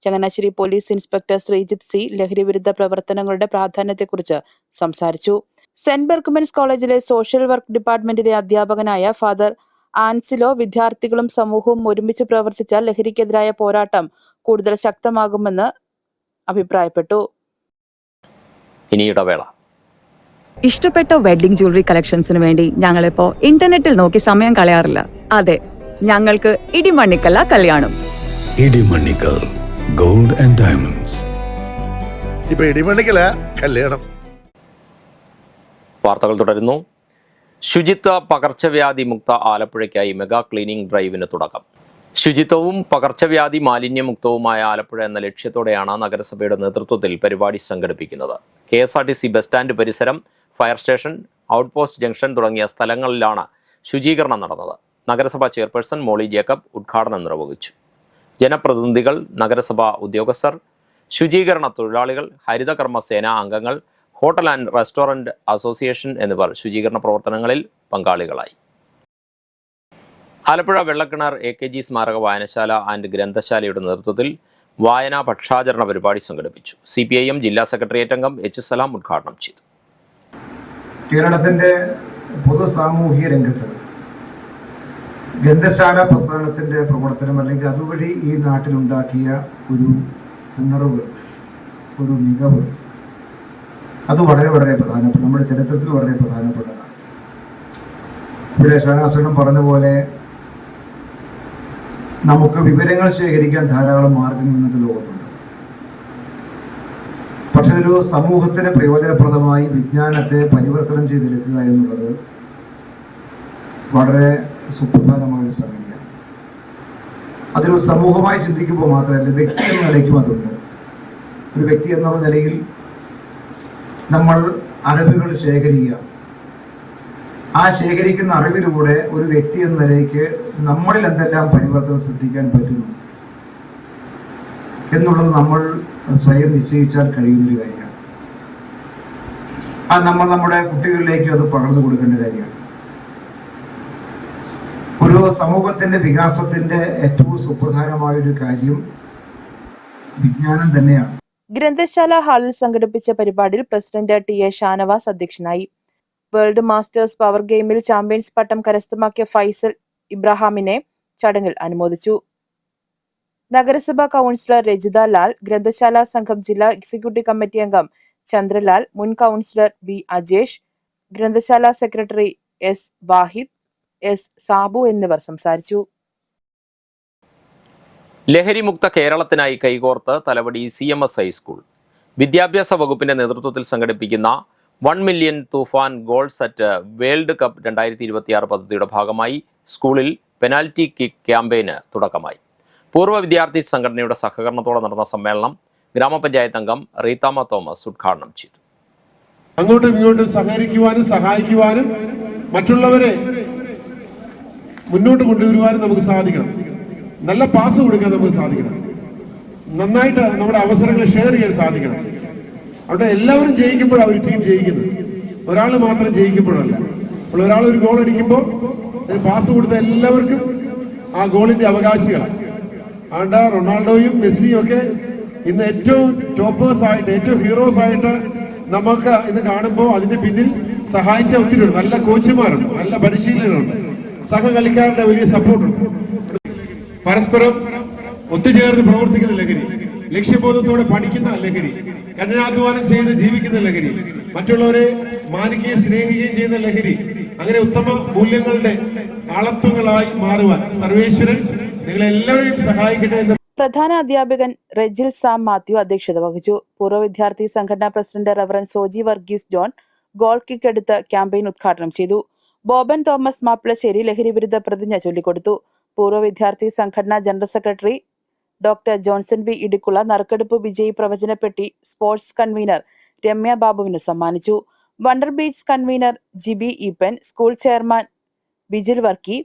Changanassery police inspector Sreejith C ലഹരി വിരുദ്ധ പ്രവർത്തനങ്ങളുടെ പ്രാധാന്യത്തെക്കുറിച്ച് സംസാരിച്ചു. സെന്റ് ബെർക്കുമെൻസ് കോളേജിലെ സോഷ്യൽ വർക്ക് ഡിപ്പാർട്ട്മെന്റിലെ അധ്യാപകനായ ഫാദർ ആൻസിലോ വിദ്യാർത്ഥികളും സമൂഹവും ഒരുമിച്ച് പ്രവർത്തിച്ച ലഹരിക്കെതിരായ പോരാട്ടം കൂടുതൽ ശക്തമാകുമെന്ന് അഭിപ്രായപ്പെട്ടു. ഇനി ഇടവേള. ഇഷ്ടപ്പെട്ട വെഡ്ഡിംഗ് ജ്വല്ലറി കളക്ഷൻസിന് വേണ്ടി ഞങ്ങളിപ്പോ ഇന്റർനെറ്റിൽ നോക്കി സമയം കളയാറില്ല. അതെ, ഞങ്ങൾക്ക് ഇടിമണ്ണിക്കല്ല കല്യാണം. Idimannickal gold and diamonds. ഇപ്പൊ ഇടിമണ്ണിക്കല കല്യാണം. വാർത്തകൾ തുടരുന്നു. ശുചിത്വ പകർച്ചവ്യാധി മുക്ത ആലപ്പുഴയ്ക്കായി മെഗാ ക്ലീനിംഗ് ഡ്രൈവിന് തുടക്കം. ശുചിത്വവും പകർച്ചവ്യാധി മാലിന്യമുക്തവുമായ ആലപ്പുഴ എന്ന ലക്ഷ്യത്തോടെയാണ് നഗരസഭയുടെ നേതൃത്വത്തിൽ പരിപാടി സംഘടിപ്പിക്കുന്നത്. KSRTC ബസ് സ്റ്റാൻഡ് പരിസരം, ഫയർ സ്റ്റേഷൻ, ഔട്ട്പോസ്റ്റ് ജംഗ്ഷൻ തുടങ്ങിയ സ്ഥലങ്ങളിലാണ് ശുചീകരണം നടന്നത്. നഗരസഭാ ചെയർപേഴ്സൺ മോളി ജേക്കബ് ഉദ്ഘാടനം നിർവഹിച്ചു. ജനപ്രതിനിധികൾ, നഗരസഭാ ഉദ്യോഗസ്ഥർ, ശുചീകരണ തൊഴിലാളികൾ, ഹരിതകർമ്മ സേനാ അംഗങ്ങൾ, ഹോട്ടൽ ആൻഡ് റെസ്റ്റോറന്റ് അസോസിയേഷൻ എന്നിവർ ശുചീകരണ പ്രവർത്തനങ്ങളിൽ പങ്കാളികളായി. ആലപ്പുഴ വെള്ളക്കിണർ AKG സ്മാരക വായനശാല ആൻഡ് ഗ്രന്ഥശാലയുടെ നേതൃത്വത്തിൽ വായനാ പക്ഷാചരണ പരിപാടി സംഘടിപ്പിച്ചു. CPIM ജില്ലാ സെക്രട്ടേറിയറ്റ് അംഗം H. സലാം ഉദ്ഘാടനം ചെയ്തു. കേരളത്തിന്റെ പൊതു സാമൂഹിക രംഗത്ത് ഗ്രന്ഥശാല പ്രസ്ഥാനത്തിന്റെ പ്രവർത്തനം അല്ലെങ്കിൽ അതുവഴി ഈ നാട്ടിലുണ്ടാക്കിയ ഒരു ഉണർവ്, ഒരു മികവ്, അത് വളരെ വളരെ പ്രധാനപ്പെട്ട, നമ്മുടെ ചരിത്രത്തിൽ വളരെ പ്രധാനപ്പെട്ടതാണ്. ഇവിടെ ഷാനാസുരം പറഞ്ഞ പോലെ നമുക്ക് വിവരങ്ങൾ ശേഖരിക്കാൻ ധാരാളം മാർഗങ്ങൾ ഇന്നത്തെ ലോകത്തുണ്ട്. പക്ഷെ ഒരു സമൂഹത്തിന് പ്രയോജനപ്രദമായി വിജ്ഞാനത്തെ പരിവർത്തനം ചെയ്തെടുക്കുക എന്നുള്ളത് വളരെ സുപ്രധാനമായൊരു സംഗതിയാണ്. അതൊരു സമൂഹമായി ചിന്തിക്കുമ്പോൾ മാത്രമല്ല, വ്യക്തി എന്ന നിലയ്ക്കും അതുണ്ട്. ഒരു വ്യക്തി എന്നുള്ള നിലയിൽ നമ്മൾ അറിവുകൾ ശേഖരിക്കുക, ആ ശേഖരിക്കുന്ന അറിവിലൂടെ ഒരു വ്യക്തി എന്ന നിലയ്ക്ക് നമ്മളിൽ എന്തെല്ലാം പരിവർത്തനം സൃഷ്ടിക്കാൻ പറ്റുന്നു എന്നുള്ളത് നമ്മൾ സ്വയം നിശ്ചയിച്ചാൽ കഴിയുന്നൊരു കാര്യമാണ്. നമ്മൾ നമ്മുടെ കുട്ടികളിലേക്ക് അത് പകർന്നു കൊടുക്കേണ്ട കാര്യമാണ്. ഒരു സമൂഹത്തിന്റെ വികാസത്തിന്റെ ഏറ്റവും സുപ്രധാനമായ ഒരു കാര്യം വിജ്ഞാനം തന്നെയാണ്. ഗ്രന്ഥശാല ഹാളിൽ സംഘടിപ്പിച്ച പരിപാടിയിൽ പ്രസിഡന്റ് TA ഷാനവാസ് അധ്യക്ഷനായി. വേൾഡ് മാസ്റ്റേഴ്സ് പവർ ഗെയിമിൽ ചാമ്പ്യൻസ് പട്ടം കരസ്ഥമാക്കിയ ഫൈസൽ ഇബ്രാഹിമിനെ ചടങ്ങിൽ അനുമോദിച്ചു. നഗരസഭാ കൗൺസിലർ രജിത ലാൽ, ഗ്രന്ഥശാല സംഘം ജില്ലാ എക്സിക്യൂട്ടീവ് കമ്മിറ്റി അംഗം ചന്ദ്രലാൽ, മുൻ കൗൺസിലർ B. അജേഷ്, ഗ്രന്ഥശാല സെക്രട്ടറി S. വാഹിദ്, S. സാബു എന്നിവർ സംസാരിച്ചു. ലഹരിമുക്ത കേരളത്തിനായി കൈകോർത്ത് തലവടി CMS ഹൈസ്കൂൾ വിദ്യാഭ്യാസ വകുപ്പിന്റെ നേതൃത്വത്തിൽ സംഘടിപ്പിക്കുന്ന 1 million Toofan goals at world cup 2026 പദ്ധതിയുടെ ഭാഗമായി സ്കൂളിൽ പെനാൽറ്റി കിക്ക് ക്യാമ്പയിന് തുടക്കമായി. പൂർവ്വ വിദ്യാർത്ഥി സംഘടനയുടെ സഹകരണത്തോടെ നടന്ന സമ്മേളനം ഗ്രാമപഞ്ചായത്ത് അംഗം റീതാമ തോമസ് ഉദ്ഘാടനം ചെയ്തു. അങ്ങോട്ടും ഇങ്ങോട്ടും സഹകരിക്കുവാനും സഹായിക്കുവാനും മറ്റുള്ളവരെ മുന്നോട്ട് കൊണ്ടുവരുവാനും നമുക്ക് സാധിക്കണം. നല്ല പാസ് കൊടുക്കാൻ നമുക്ക് സാധിക്കണം. നന്നായിട്ട് നമ്മുടെ അവസരങ്ങൾ ഷെയർ ചെയ്യാൻ സാധിക്കണം. അവിടെ എല്ലാവരും ജയിക്കുമ്പോഴാണ് ഒരു ടീം ജയിക്കുന്നത്, ഒരാൾ മാത്രം ജയിക്കുമ്പോഴല്ല. അപ്പോൾ ഒരാൾ ഒരു ഗോൾ അടിക്കുമ്പോൾ പാസ് കൊടുത്ത എല്ലാവർക്കും ആ ഗോളിന്റെ അവകാശികളാണ്. അതുകൊണ്ട് റൊണാൾഡോയും മെസ്സിയും ഒക്കെ ഇന്ന് ഏറ്റവും ടോപ്പേഴ്സ് ആയിട്ട്, ഏറ്റവും ഹീറോസ് ആയിട്ട് നമുക്ക് ഇന്ന് കാണുമ്പോൾ അതിന്റെ പിന്നിൽ സഹായിച്ച ഒത്തിരിയുണ്ട്. നല്ല കോച്ചുമാരുണ്ട്, നല്ല പരിശീലനമുണ്ട്, സഹകളിക്കാരുടെ വലിയ സപ്പോർട്ടുണ്ട്. പരസ്പരം ഒത്തുചേർന്ന് പ്രവർത്തിക്കുന്ന ലഹരി, ലക്ഷ്യബോധത്തോടെ പഠിക്കുന്ന ലഹരി, കഠിനാധ്വാനം ചെയ്ത് ജീവിക്കുന്ന ലഹരി, മറ്റുള്ളവരെ മാനിക്കുകയും സ്നേഹിക്കുകയും ചെയ്യുന്ന ലഹരി, അങ്ങനെ ഉത്തമ മൂല്യങ്ങളുടെ ആളത്വങ്ങളായി മാറുവാൻ സർവേശ്വരൻ നിങ്ങളെല്ലാവരെയും സഹായിക്കട്ടെ എന്ന് പ്രധാന അധ്യാപകൻ റെജിൽ സാം മാത്യു അധ്യക്ഷത വഹിച്ചു. പൂർവ്വ വിദ്യാർത്ഥി സംഘടനാ president reverend Soji Varghese John, goal kick എടുത്ത് ക്യാമ്പയിൻ ഉദ്ഘാടനം ചെയ്തു. ബോബൻ തോമസ് മാപ്പിളശ്ശേരി ലഹരിവിരുദ്ധ പ്രതിജ്ഞ ചൊല്ലിക്കൊടുത്തു. പൂർവ്വ വിദ്യാർത്ഥി സംഘടനാ general secretary doctor Johnson B Idikkula നറുക്കെടുപ്പ് വിജയി പ്രവചനപ്പെട്ടി സ്പോർട്സ് കൺവീനർ രമ്യ ബാബുവിന് സമ്മാനിച്ചു. Wonder beach convener Jiby Eappen, school chairman Bijil Varkey,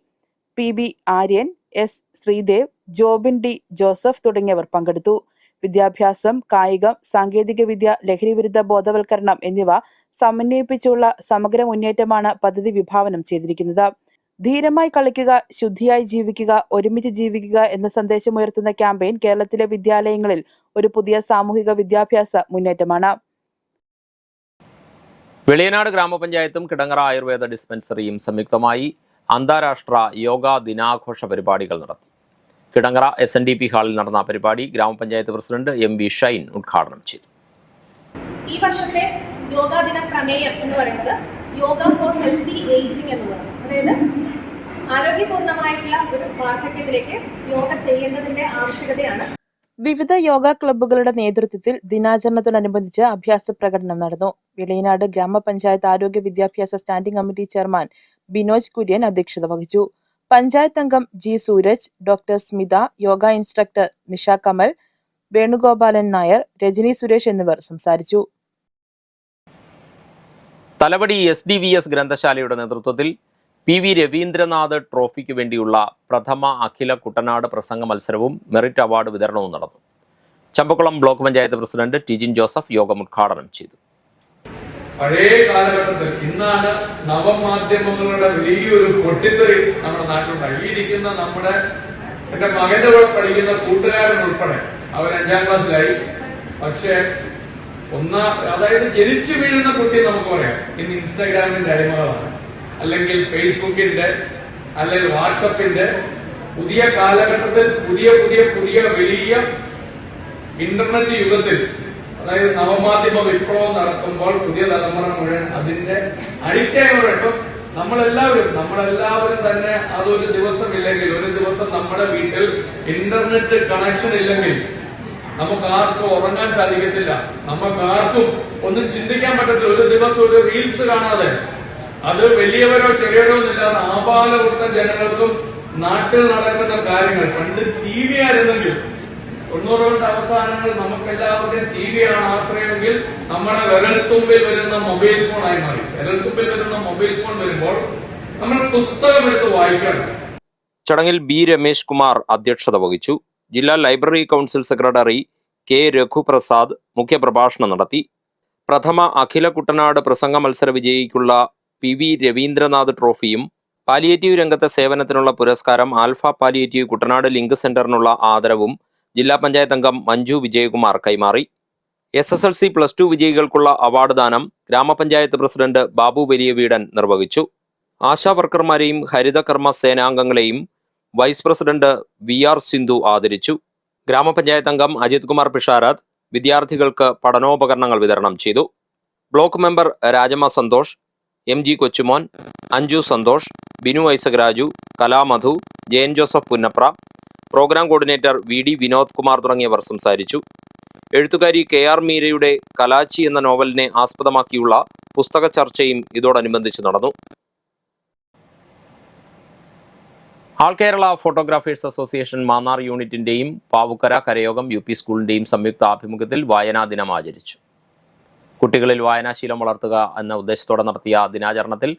PB Aryan, S Sreedev, Jobin D Joseph തുടങ്ങിയവർ പങ്കെടുത്തു. വിദ്യാഭ്യാസം, കായികം, സാങ്കേതികവിദ്യ, ലഹരിവിരുദ്ധ ബോധവൽക്കരണം എന്നിവ സമന്വയിപ്പിച്ചുള്ള സമഗ്ര മുന്നേറ്റമാണ് പദ്ധതി വിഭാവനം ചെയ്തിരിക്കുന്നത്. ധീരമായി കളിക്കുക, ശുദ്ധിയായി ജീവിക്കുക, ഒരുമിച്ച് ജീവിക്കുക എന്ന സന്ദേശമുയർത്തുന്ന ക്യാമ്പയിൻ കേരളത്തിലെ വിദ്യാലയങ്ങളിൽ ഒരു പുതിയ സാമൂഹിക വിദ്യാഭ്യാസ മുന്നേറ്റമാണ്. വെളിയനാട് ഗ്രാമപഞ്ചായത്തും കിടങ്ങറ ആയുർവേദ ഡിസ്പെൻസറിയും സംയുക്തമായി അന്താരാഷ്ട്ര യോഗാ ദിനാഘോഷ പരിപാടികൾ നടത്തി. കിടങ്ങറ SNDP ഹാളിൽ നടന്ന പരിപാടി ഗ്രാമപഞ്ചായത്ത് പ്രസിഡന്റ് MV ഷൈൻ ഉദ്ഘാടനം ചെയ്തു. ഈ വർഷത്തെ യോഗാ ദിന പ്രമേയം എന്ന് പറയുന്നത് യോഗ ഫോർ ഹെൽത്തി ഏജിംഗ് എന്നുള്ളതാണ്. അതായത് ആരോഗ്യപൂർണ്ണമായിട്ടുള്ള ഒരു വാർദ്ധക്യത്തിലേക്ക് യോഗ ചെയ്യേണ്ടതിന്റെ ആവശ്യകതയാണ്. വിവിധ യോഗ ക്ലബ്ബുകളുടെ നേതൃത്വത്തിൽ ദിനാചരണത്തോടനുബന്ധിച്ച് അഭ്യാസ പ്രകടനം നടന്നു. വെളിയനാട് ഗ്രാമപഞ്ചായത്ത് ആരോഗ്യ വിദ്യാഭ്യാസ standing committee chairman Binoj Kurian അധ്യക്ഷത വഹിച്ചു. പഞ്ചായത്ത് അംഗം G Sooraj, doctor Smitha, yoga instructor Nisha Kamal, Venugopalan Nair, Rajani Suresh എന്നിവർ സംസാരിച്ചു. തലവടി SDVS ഗ്രന്ഥശാലയുടെ നേതൃത്വത്തിൽ PV രവീന്ദ്രനാഥ് ട്രോഫിക്ക് വേണ്ടിയുള്ള പ്രഥമ അഖില കുട്ടനാട് പ്രസംഗ മത്സരവും മെറിറ്റ് അവാർഡ് വിതരണവും നടന്നു. Champakulam block panchayat president Tijin Joseph യോഗം ഉദ്ഘാടനം ചെയ്തു. പഴയ കാലഘട്ടത്തിൽ ഇന്നാണ് നവമാധ്യമങ്ങളുടെ വലിയൊരു പൊട്ടിത്തെറി നമ്മുടെ നാട്ടിലുണ്ടായി. ഈ ഇരിക്കുന്ന എന്റെ മകന്റെ കൂടെ പഠിക്കുന്ന കൂട്ടുകാരൻ ഉൾപ്പെടെ അവർ 5ാം ക്ലാസ്സിലായി. പക്ഷേ അതായത് ജനിച്ചു വീഴുന്ന കുട്ടി നമുക്ക് പറയാം ഇന്ന് ഇൻസ്റ്റാഗ്രാമിന്റെ അടിമകളാണ്, അല്ലെങ്കിൽ ഫേസ്ബുക്കിന്റെ, അല്ലെങ്കിൽ വാട്സപ്പിന്റെ പുതിയ കാലഘട്ടത്തിൽ പുതിയ വലിയ ഇന്റർനെറ്റ് യുഗത്തിൽ, അതായത് നവമാധ്യമ വിപ്ലവം നടക്കുമ്പോൾ പുതിയ തലമുറ മുഴുവൻ അതിന്റെ അഡിക്റ്റായവരും നമ്മളെല്ലാവരും തന്നെ അതൊരു ദിവസം ഇല്ലെങ്കിൽ, ഒരു ദിവസം നമ്മുടെ വീട്ടിൽ ഇന്റർനെറ്റ് കണക്ഷൻ ഇല്ലെങ്കിൽ നമുക്ക് ആർക്കും ഉറങ്ങാൻ സാധിക്കത്തില്ല. നമുക്ക് ആർക്കും ഒന്നും ചിന്തിക്കാൻ പറ്റത്തില്ല. ഒരു ദിവസം ഒരു റീൽസ് കാണാതെ, അത് വലിയവരോ ചെറിയവരോ എന്നില്ലാതെ ആപാലവൃത്തം ജനങ്ങൾക്കും നാട്ടിൽ നടക്കുന്ന കാര്യങ്ങൾ. പണ്ട് TV ആയിരുന്നെങ്കിൽ 90കളുടെ അവസാനങ്ങൾ നമുക്കെല്ലാവരുടെയും TV ആണ് ആശ്രയമെങ്കിൽ നമ്മുടെ വിരൽത്തുമ്പിൽ വരുന്ന മൊബൈൽ ഫോണായി മാറി. വിരൽത്തുമ്പിൽ വരുന്ന മൊബൈൽ ഫോൺ വരുമ്പോൾ നമ്മൾ പുസ്തകം എടുത്ത് വായിക്കണം. ചടങ്ങിൽ B രമേശ് കുമാർ അധ്യക്ഷത വഹിച്ചു. ജില്ലാ library council secretary K Raghuprasad മുഖ്യപ്രഭാഷണം നടത്തി. പ്രഥമ അഖില കുട്ടനാട് പ്രസംഗ മത്സര വിജയിക്കുള്ള PV രവീന്ദ്രനാഥ് ട്രോഫിയും പാലിയേറ്റീവ് രംഗത്തെ സേവനത്തിനുള്ള പുരസ്കാരം ആൽഫ പാലിയേറ്റീവ് കുട്ടനാട് ലിങ്ക് സെന്ററിനുള്ള ആദരവും ജില്ലാ പഞ്ചായത്ത് അംഗം മഞ്ജു വിജയകുമാർ കൈമാറി. SSLC+2 വിജയികൾക്കുള്ള അവാർഡ് ദാനം ഗ്രാമപഞ്ചായത്ത് പ്രസിഡന്റ് ബാബു വലിയ വീടൻ നിർവഹിച്ചു. ആശാ വർക്കർമാരെയും ഹരിതകർമ്മ സേനാംഗങ്ങളെയും വൈസ് പ്രസിഡന്റ് VR സിന്ധു ആദരിച്ചു. ഗ്രാമപഞ്ചായത്ത് അംഗം അജിത് കുമാർ പിഷാരത്ത് വിദ്യാർത്ഥികൾക്ക് പഠനോപകരണങ്ങൾ വിതരണം ചെയ്തു. Block member Rajamma Santhosh, MG Kochumon, Anju Santhosh, Binu Isaac Raju, Kalamadhu, Jayan Joseph Punnapra, programme coordinator VD Vinod Kumar തുടങ്ങിയവർ സംസാരിച്ചു. എഴുത്തുകാരി KR മീരയുടെ കലാച്ചി എന്ന നോവലിനെ ആസ്പദമാക്കിയുള്ള പുസ്തക ചർച്ചയും ഇതോടനുബന്ധിച്ച് നടന്നു. All Kerala photographers association Mannar യൂണിറ്റിന്റെയും പാവുക്കര കരയോഗം UP സ്കൂളിന്റെയും സംയുക്ത ആഭിമുഖ്യത്തിൽ വായനാ ദിനം ആചരിച്ചു. കുട്ടികളിൽ വായനാശീലം വളർത്തുക എന്ന ഉദ്ദേശത്തോടെ നടത്തിയ ദിനാചരണത്തിൽ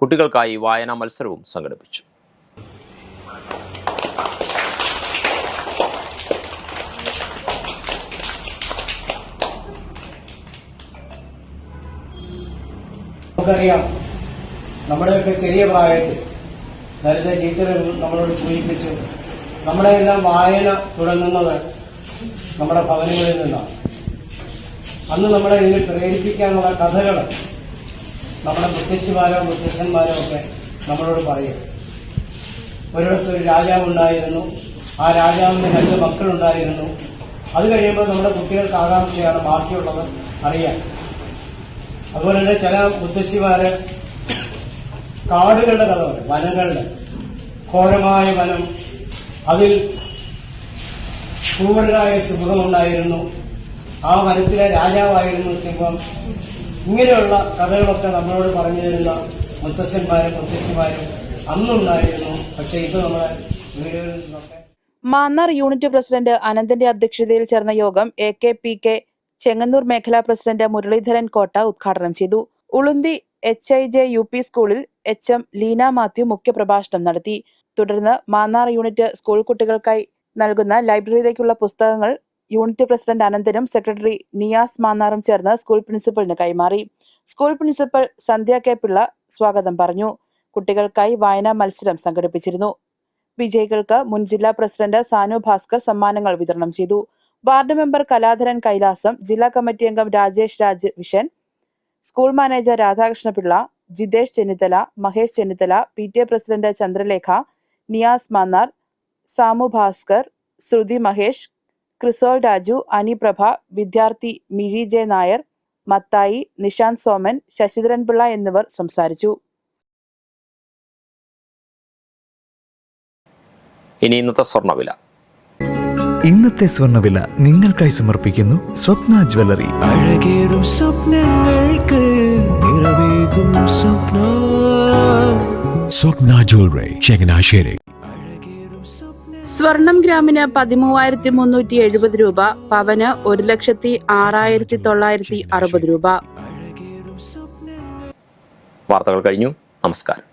കുട്ടികൾക്കായി വായനാ മത്സരവും സംഘടിപ്പിച്ചു. നമുക്കറിയാം, നമ്മുടെയൊക്കെ ചെറിയ പ്രായത്തിൽ നേരത്തെ ടീച്ചർ നമ്മളോട് സൂചിപ്പിച്ചു, നമ്മളെല്ലാം വായന തുടങ്ങുന്നത് നമ്മുടെ ഭവനങ്ങളിൽ നിന്നാണ്. അന്ന് നമ്മളെ ഇതിൽ പ്രേരിപ്പിക്കാനുള്ള കഥകൾ നമ്മുടെ മുത്തശ്ശിമാരോ മുത്തശ്ശന്മാരോ ഒക്കെ നമ്മളോട് പറയും. ഒരിടത്ത് ഒരു രാജാവുണ്ടായിരുന്നു, ആ രാജാവിന് 2 മക്കളുണ്ടായിരുന്നു. അത് കഴിയുമ്പോൾ നമ്മുടെ കുട്ടികൾക്ക് ആകാംക്ഷയാണ് ബാക്കിയുള്ളത് അറിയാൻ. അതുപോലെ തന്നെ ചില മുത്തശ്ശിമാര് കാടുകളുടെ കഥ പറയും, വനങ്ങളുടെ ഘോരമായ വനം, അതിൽ ക്രൂരനായ സിംഹമുണ്ടായിരുന്നു. ആ വനത്തിലെ രാജാവായിരുന്നു സിംഹം. ഇങ്ങനെയുള്ള കഥകളൊക്കെ നമ്മളോട് പറഞ്ഞു തരുന്ന മുത്തശ്ശന്മാരും മുത്തശ്ശിമാരും അന്നുണ്ടായിരുന്നു. പക്ഷെ ഇത് നമ്മുടെ വീടുകളിൽ നിന്നൊക്കെ. മാന്നാർ യൂണിറ്റ് പ്രസിഡന്റ് അനന്തന്റെ അധ്യക്ഷതയിൽ ചേർന്ന യോഗം AKPK ചെങ്ങന്നൂർ മേഖലാ പ്രസിഡന്റ് മുരളീധരൻ കോട്ട ഉദ്ഘാടനം ചെയ്തു. ഉളുന്തി HIJ UP സ്കൂളിൽ HM ലീന മാത്യു മുഖ്യപ്രഭാഷണം നടത്തി. തുടർന്ന് മാന്നാർ യൂണിറ്റ് സ്കൂൾ കുട്ടികൾക്കായി നൽകുന്ന ലൈബ്രറിയിലേക്കുള്ള പുസ്തകങ്ങൾ യൂണിറ്റ് പ്രസിഡന്റ് അനന്തനും സെക്രട്ടറി നിയാസ് മാന്നാറും ചേർന്ന് സ്കൂൾ പ്രിൻസിപ്പലിന് കൈമാറി. സ്കൂൾ പ്രിൻസിപ്പൽ സന്ധ്യ K. പിള്ള സ്വാഗതം പറഞ്ഞു. കുട്ടികൾക്കായി വായനാ മത്സരം സംഘടിപ്പിച്ചിരുന്നു. വിജയികൾക്ക് മുൻ ജില്ലാ പ്രസിഡന്റ് സാനു ഭാസ്കർ സമ്മാനങ്ങൾ വിതരണം ചെയ്തു. വാർഡ് മെമ്പർ കലാധരൻ കൈലാസം, ജില്ലാ കമ്മിറ്റി അംഗം Rajesh Rajavision, school manager Radhakrishnapillai, Jithesh Chennithala, Mahesh Chennithala, PTA president Chandralekha, Niyas Mannar, Samu Bhaskar, Shruti Mahesh, Krisol Raju, Aniprabha, വിദ്യാർത്ഥി മിഴി J. നായർ, മത്തായി, നിശാന്ത് സോമൻ, ശശിധരൻ പിള്ള എന്നിവർ സംസാരിച്ചു. ഇനി ഇന്നത്തെ സ്വർണ്ണവില. ഇന്നത്തെ സ്വർണ്ണവില നിങ്ങൾക്കായി സമർപ്പിക്കുന്നു സ്വപ്ന ജ്വല്ലറി. അഴകേറും സ്വപ്നങ്ങൾക്ക് നിറവേകും സ്വപ്ന. സ്വപ്ന ജ്വല്ലറി, ചങ്ങനാശ്ശേരി. സ്വർണം ഗ്രാമിന് 13,370 രൂപ, പവന് 1,06,960 രൂപ. വാർത്തകൾ കഴിഞ്ഞു. നമസ്കാരം.